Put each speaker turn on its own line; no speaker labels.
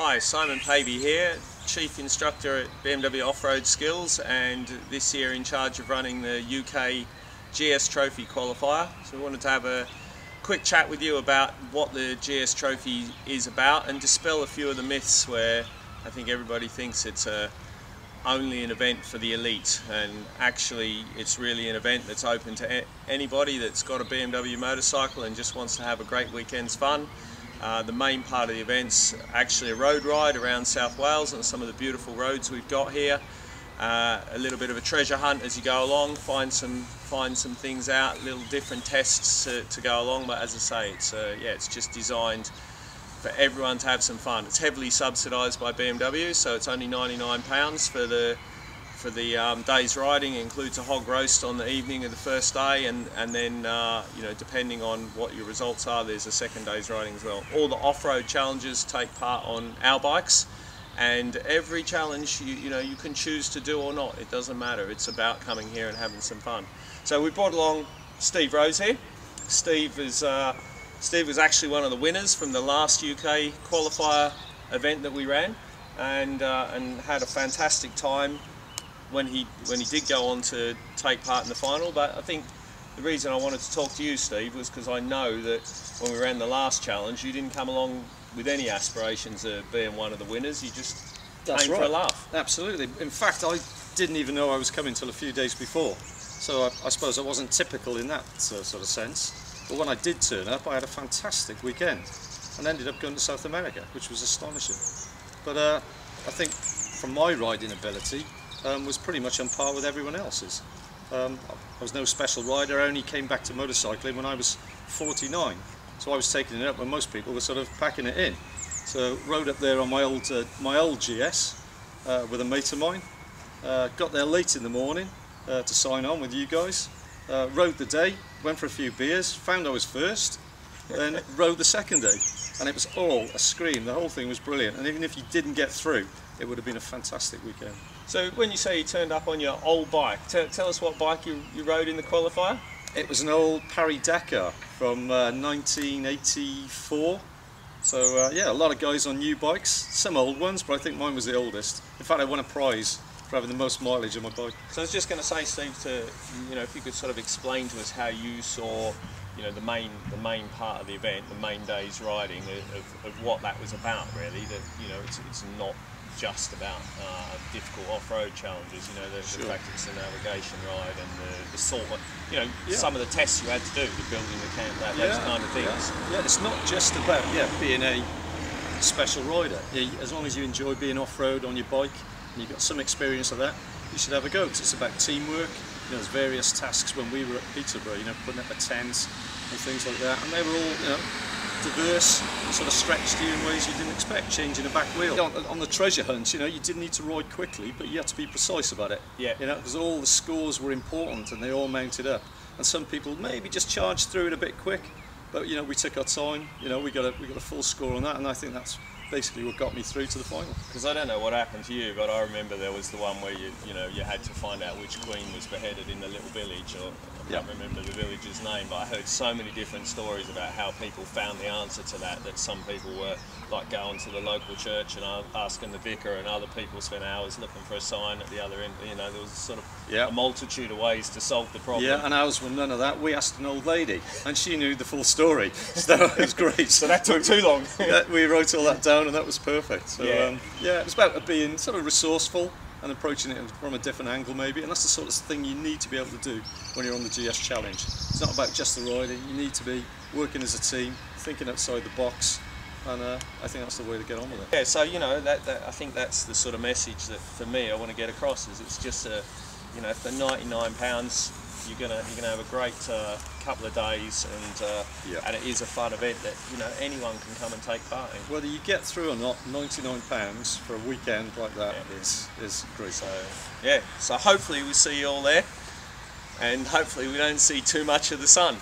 Hi, Simon Pavey here, Chief Instructor at BMW Off-Road Skills, and this year in charge of running the UK GS Trophy Qualifier. So we wanted to have a quick chat with you about what the GS Trophy is about and dispel a few of the myths where I think everybody thinks it's only an event for the elite, and actually it's really an event that's open to anybody that's got a BMW motorcycle and just wants to have a great weekend's fun. The main part of the event's actually a road ride around South Wales on some of the beautiful roads we've got here. A little bit of a treasure hunt as you go along, find some things out, little different tests to go along. But as I say, it's just designed for everyone to have some fun. It's heavily subsidised by BMW, so it's only £99 for the day's riding. It includes a hog roast on the evening of the first day, and then you know, depending on what your results are, there's a second day's riding as well. All the off-road challenges take part on our bikes, and every challenge you can choose to do or not. It doesn't matter. It's about coming here and having some fun. So we brought along Steve Rose here. Steve was actually one of the winners from the last UK qualifier event that we ran, and had a fantastic time when he did go on to take part in the final. But I think the reason I wanted to talk to you, Steve, was because I know that when we ran the last challenge, you didn't come along with any aspirations of being one of the winners. You just came for a laugh.
Absolutely. In fact, I didn't even know I was coming till a few days before, so I suppose I wasn't typical in that sort of sense. But when I did turn up, I had a fantastic weekend and ended up going to South America, which was astonishing. But I think from my riding ability, was pretty much on par with everyone else's. I was no special rider. I only came back to motorcycling when I was 49, so I was taking it up when most people were sort of packing it in. So rode up there on my old GS with a mate of mine. Got there late in the morning to sign on with you guys. Rode the day, went for a few beers, found I was first, then rode the second day, and it was all a scream. The whole thing was brilliant, and even if you didn't get through, it would have been a fantastic weekend.
So when you say you turned up on your old bike, tell us what bike you rode in the qualifier?
It was an old Dakar from 1984. So yeah, a lot of guys on new bikes, some old ones, but I think mine was the oldest. In fact, I won a prize for having the most mileage on my bike.
So I was just going to say, Steve, if you could sort of explain to us how you saw, the main part of the event, the main day's riding, of what that was about, really. That it's not just about difficult off-road challenges. The fact it's a navigation ride and the sort of, some of the tests you had to do, the building the camp, those kind of things.
Yeah, it's not just about being a special rider. As long as you enjoy being off-road on your bike and you've got some experience of that, you should have a go, because it's about teamwork. There's various tasks when we were at Peterborough, putting up a tent and things like that, and they were all, diverse, sort of stretched you in ways you didn't expect, changing a back wheel. On the treasure hunt, you didn't need to ride quickly, but you had to be precise about it. Yeah. Because all the scores were important and they all mounted up. And some people maybe just charged through it a bit quick, but we took our time. We got a full score on that, and I think that's basically what got me through to the final.
Because I don't know what happened to you, but I remember there was the one where you had to find out which queen was beheaded in the little village, or I can't remember the village's name, but I heard so many different stories about how people found the answer to that some people were like going to the local church and asking the vicar, and other people spent hours looking for a sign at the other end. There was sort of a multitude of ways to solve the problem.
Yeah, and ours were none of that. We asked an old lady and she knew the full story, so that was great.
So that took too long.
Yeah, we wrote all that down and that was perfect. So it was about being sort of resourceful and approaching it from a different angle maybe, and that's the sort of thing you need to be able to do when you're on the GS Challenge. It's not about just the riding. You need to be working as a team, thinking outside the box, and I think that's the way to get on with it.
Yeah, so I think that's the sort of message that for me I want to get across, is it's just for £99 you're gonna have a great couple of days, and it is a fun event that anyone can come and take part in.
Whether you get through or not, £99 for a weekend like that is great.
So hopefully we'll see you all there, and hopefully we don't see too much of the sun.